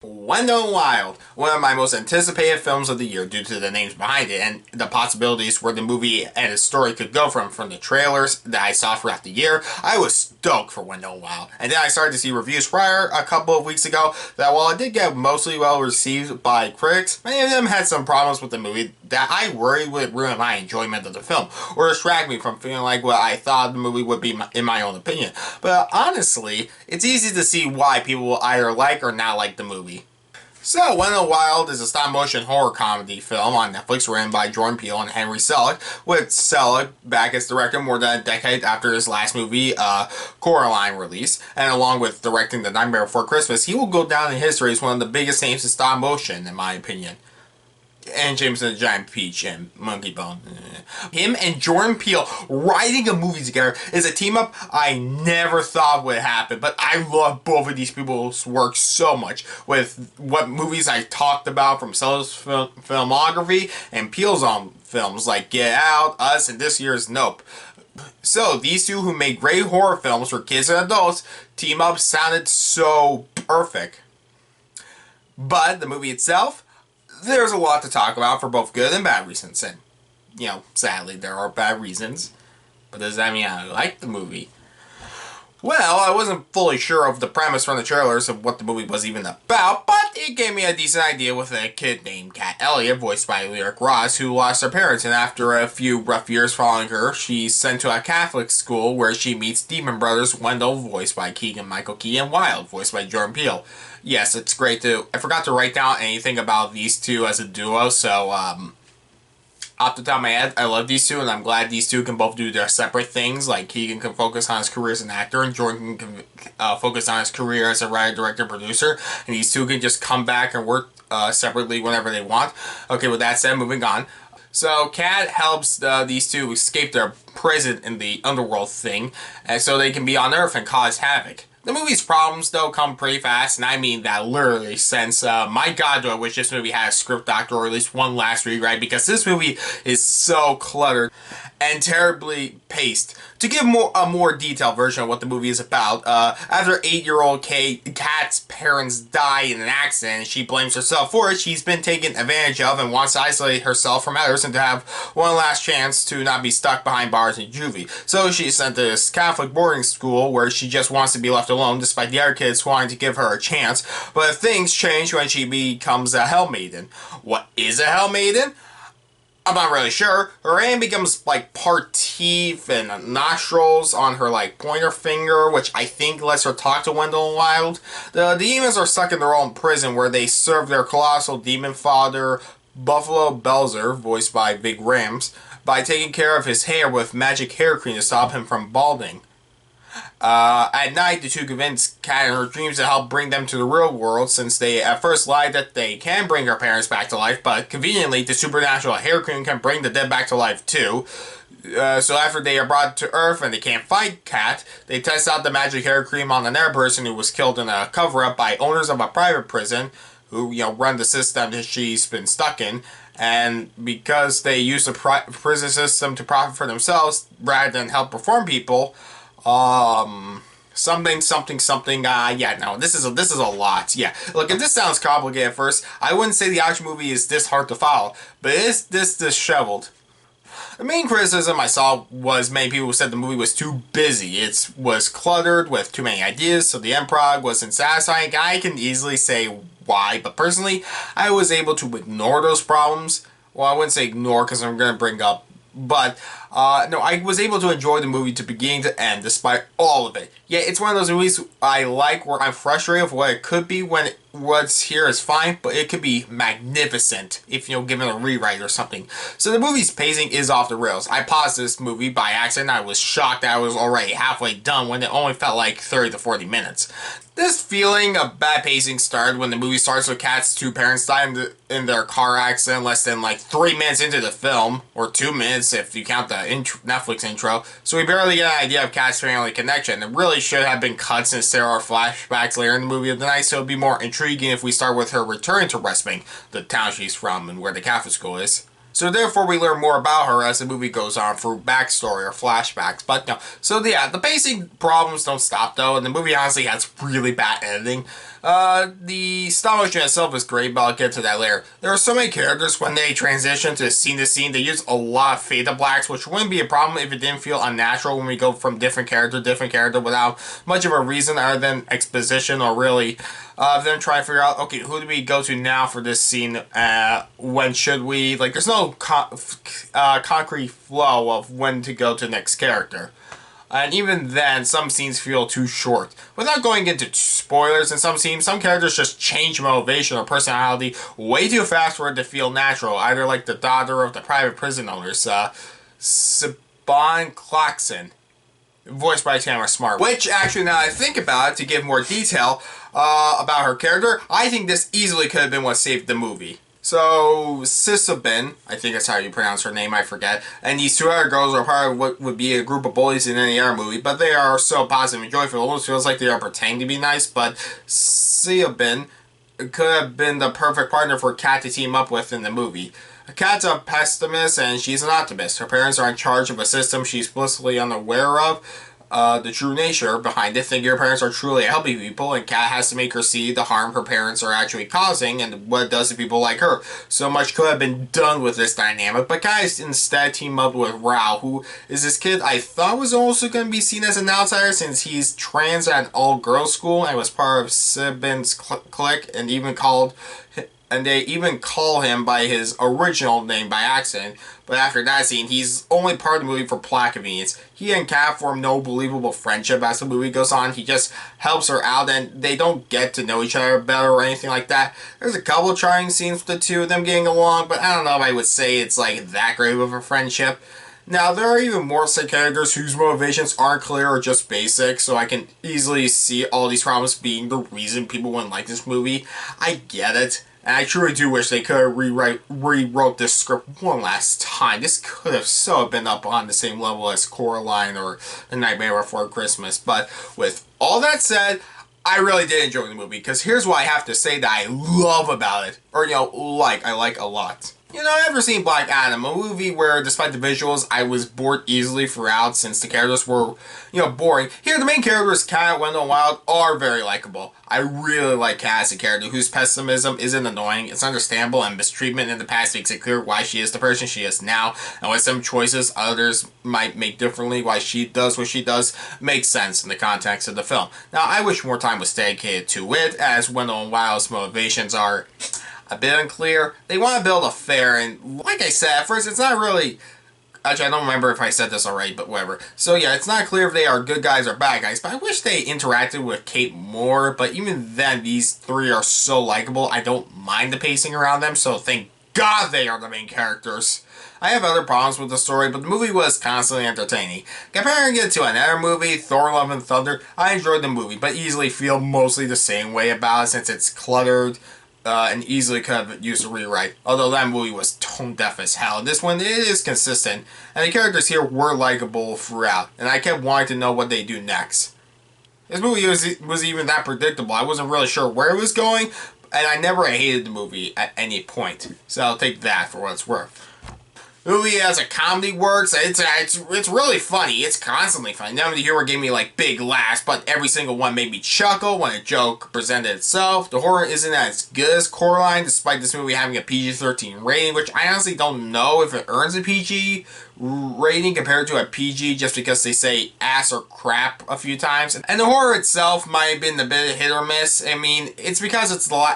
Wendell and Wild, one of my most anticipated films of the year due to the names behind it and the possibilities where the movie and its story could go from the trailers that I saw throughout the year. I was stoked for Wendell and Wild. And then I started to see reviews prior a couple of weeks ago that while it did get mostly well received by critics, many of them had some problems with the movie that I worried would ruin my enjoyment of the film or distract me from feeling like what I thought the movie would be in my own opinion. But honestly, it's easy to see why people will either like or not like the movie. So, Wendell and Wild is a stop-motion horror comedy film on Netflix written by Jordan Peele and Henry Selick, with Selick back as director more than a decade after his last movie, Coraline, release, and along with directing The Nightmare Before Christmas, he will go down in history as one of the biggest names in stop-motion, in my opinion. And James and the Giant Peach and Monkey Bone. Him and Jordan Peele writing a movie together is a team up I never thought would happen, but I love both of these people's work so much. With what movies I talked about from Seller's filmography and Peele's own films like Get Out, Us, and this year's Nope. So these two who made great horror films for kids and adults team up sounded so perfect. But the movie itself, there's a lot to talk about for both good and bad reasons, and, sadly there are bad reasons. But does that mean I like the movie? Well, I wasn't fully sure of the premise from the trailers of what the movie was even about, but it gave me a decent idea with a kid named Kat Elliot, voiced by Lyric Ross, who lost her parents, and after a few rough years following her, she's sent to a Catholic school where she meets demon brothers Wendell, voiced by Keegan-Michael Key, and Wild, voiced by Jordan Peele. Yes, it's great to... I forgot to write down anything about these two as a duo, so, off the top of my head, I love these two, and I'm glad these two can both do their separate things. Like, Keegan can focus on his career as an actor, and Jordan can focus on his career as a writer, director, producer. And these two can just come back and work separately whenever they want. Okay, with that said, moving on. So, Kat helps these two escape their prison in the underworld thing, and so they can be on Earth and cause havoc. The movie's problems, though, come pretty fast, and I mean that literally, since, my god, do I wish this movie had a script doctor or at least one last rewrite, because this movie is so cluttered and terribly paced. To give a more detailed version of what the movie is about, after 8-year-old Kat's parents die in an accident and she blames herself for it, she's been taken advantage of and wants to isolate herself from others and to have one last chance to not be stuck behind bars in juvie. So she's sent to this Catholic boarding school where she just wants to be left alone despite the other kids wanting to give her a chance. But things change when she becomes a Hellmaiden. What is a Hellmaiden? I'm not really sure. Her hand becomes like part teeth and nostrils on her like pointer finger, which I think lets her talk to Wendell and Wild. The demons are stuck in their own prison where they serve their colossal demon father, Buffalo Belzer, voiced by Ving Rhames, by taking care of his hair with magic hair cream to stop him from balding. At night, the two convince Kat in her dreams to help bring them to the real world, since they at first lied that they can bring her parents back to life, but conveniently, the supernatural hair cream can bring the dead back to life too. So after they are brought to Earth and they can't fight Kat, they test out the magic hair cream on another person who was killed in a cover-up by owners of a private prison, who, run the system that she's been stuck in. And because they use the prison system to profit for themselves rather than help reform people, this is a lot. Yeah, look, if this sounds complicated at first, I wouldn't say the action movie is this hard to follow, but it is this disheveled. The main criticism I saw was many people said the movie was too busy. It was cluttered with too many ideas, so the improv wasn't satisfying. I can easily say why, but personally, I was able to ignore those problems. Well, I wouldn't say ignore, because I'm going to bring up, but no, I was able to enjoy the movie to beginning to end, despite all of it. Yeah, it's one of those movies I like where I'm frustrated with what it could be when what's here is fine, but it could be magnificent if, given a rewrite or something. So the movie's pacing is off the rails. I paused this movie by accident. I was shocked that I was already halfway done when it only felt like 30 to 40 minutes. This feeling of bad pacing started when the movie starts with Kat's two parents dying in their car accident less than like 3 minutes into the film, or 2 minutes if you count the Netflix intro, so we barely get an idea of Kat's family connection. It really should have been cut since there are flashbacks later in the movie of the night, so it would be more intriguing if we start with her returning to Westbank, the town she's from and where the Catholic school is. So therefore we learn more about her as the movie goes on through backstory or flashbacks. But no, so yeah, the pacing problems don't stop though, and the movie honestly has really bad editing. The stop motion itself is great, but I'll get to that later. There are so many characters when they transition to scene, they use a lot of fade to blacks, which wouldn't be a problem if it didn't feel unnatural when we go from different character to different character without much of a reason other than exposition or really them trying to figure out, okay, who do we go to now for this scene? When should we? Like, there's no concrete flow of when to go to the next character. And even then, some scenes feel too short. Without going into spoilers, in some scenes, some characters just change motivation or personality way too fast for it to feel natural. Either like the daughter of the private prison owners, Saban Clarkson, voiced by Tamara Smart. Which, actually, now that I think about it, to give more detail about her character, I think this easily could have been what saved the movie. So, Sisabin, I think that's how you pronounce her name, I forget, and these two other girls are part of what would be a group of bullies in any other movie, but they are so positive and joyful, it almost feels like they are pretending to be nice, but Sisabin could have been the perfect partner for Kat to team up with in the movie. Kat's a pessimist and she's an optimist. Her parents are in charge of a system she's blissfully unaware of. The true nature behind it, thinking her parents are truly helping people, and Kat has to make her see the harm her parents are actually causing and what it does to people like her. So much could have been done with this dynamic, but Kat instead teamed up with Rao, who is this kid I thought was also going to be seen as an outsider since he's trans at an all-girls school and was part of Sibin's clique and they even call him by his original name by accident. But after that scene, he's only part of the movie for plot convenience. He and Kat form no believable friendship as the movie goes on. He just helps her out and they don't get to know each other better or anything like that. There's a couple trying scenes with the two of them getting along, but I don't know if I would say it's like that great of a friendship. Now, there are even more side characters whose motivations aren't clear or just basic, so I can easily see all these problems being the reason people wouldn't like this movie. I get it. And I truly do wish they could have rewrote this script one last time. This could have so been up on the same level as Coraline or The Nightmare Before Christmas. But with all that said, I really did enjoy the movie. Because here's what I have to say that I love about it. Or, I like a lot. I've ever seen Black Adam, a movie where, despite the visuals, I was bored easily throughout since the characters were, boring. Here, the main characters, Kat, Wendell, and Wild, are very likable. I really like Kat as a character whose pessimism isn't annoying, it's understandable, and mistreatment in the past makes it clear why she is the person she is now, and with some choices others might make differently, why she does what she does, makes sense in the context of the film. Now, I wish more time was dedicated to it, as Wendell and Wild's motivations are a bit unclear. They want to build a fair, and like I said, at first it's not really... Actually, I don't remember if I said this already, but whatever. So yeah, it's not clear if they are good guys or bad guys, but I wish they interacted with Kate more, but even then, these three are so likable, I don't mind the pacing around them, so thank God they are the main characters. I have other problems with the story, but the movie was constantly entertaining. Comparing it to another movie, Thor Love and Thunder, I enjoyed the movie, but easily feel mostly the same way about it since it's cluttered, and easily could have used a rewrite. Although that movie was tone deaf as hell. This one, it is consistent, and the characters here were likable throughout, and I kept wanting to know what they do next. This movie was even that predictable. I wasn't really sure where it was going, and I never hated the movie at any point. So I'll take that for what it's worth. The movie as a comedy works, it's really funny. It's constantly funny. None of the humor gave me like big laughs, but every single one made me chuckle when a joke presented itself. The horror isn't as good as Coraline, despite this movie having a PG-13 rating, which I honestly don't know if it earns a PG rating compared to a PG just because they say ass or crap a few times. And the horror itself might have been a bit hit or miss. I mean, it's because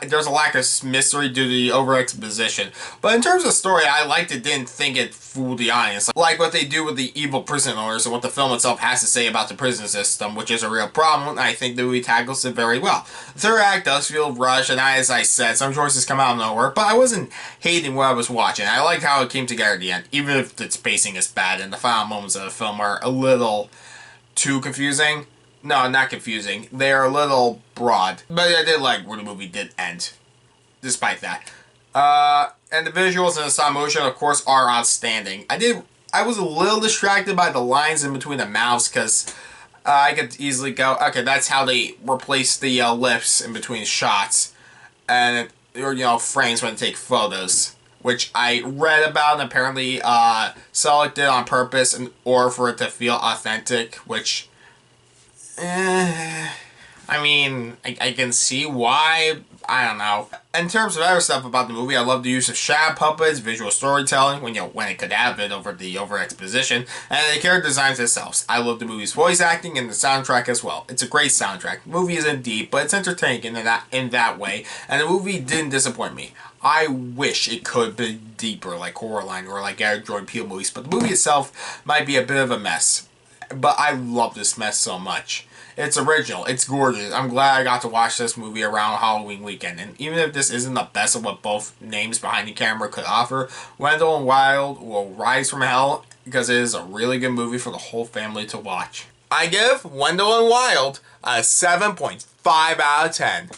there's a lack of mystery due to the over-exposition. But in terms of story, I liked it, didn't think it fooled the audience. Like what they do with the evil prison owners and what the film itself has to say about the prison system, which is a real problem, and I think the movie tackles it very well. The third act does feel rushed, and as I said, some choices come out of nowhere, but I wasn't hating what I was watching. I liked how it came together at the end, even if its pacing is bad, and the final moments of the film are a little too confusing. No, not confusing. They're a little broad. But I did like where the movie did end, despite that. And the visuals and the stop motion, of course, are outstanding. I was a little distracted by the lines in between the mouths, because I could easily go, okay, that's how they replace the lips in between shots. And, frames when they take photos. Which I read about, and apparently Selleck did on purpose in order for it to feel authentic, which, I I mean, I can see why. I don't know. In terms of other stuff about the movie, I love the use of shadow puppets, visual storytelling, when it could have been over the over exposition, and the character designs themselves. I love the movie's voice acting and the soundtrack as well. It's a great soundtrack. The movie isn't deep, but it's entertaining in that way, and the movie didn't disappoint me. I wish it could be deeper, like Coraline or like Jordan Peele movies, but the movie itself might be a bit of a mess. But I love this mess so much. It's original. It's gorgeous. I'm glad I got to watch this movie around Halloween weekend. And even if this isn't the best of what both names behind the camera could offer, Wendell and Wild will rise from hell because it is a really good movie for the whole family to watch. I give Wendell and Wild a 7.5 out of 10.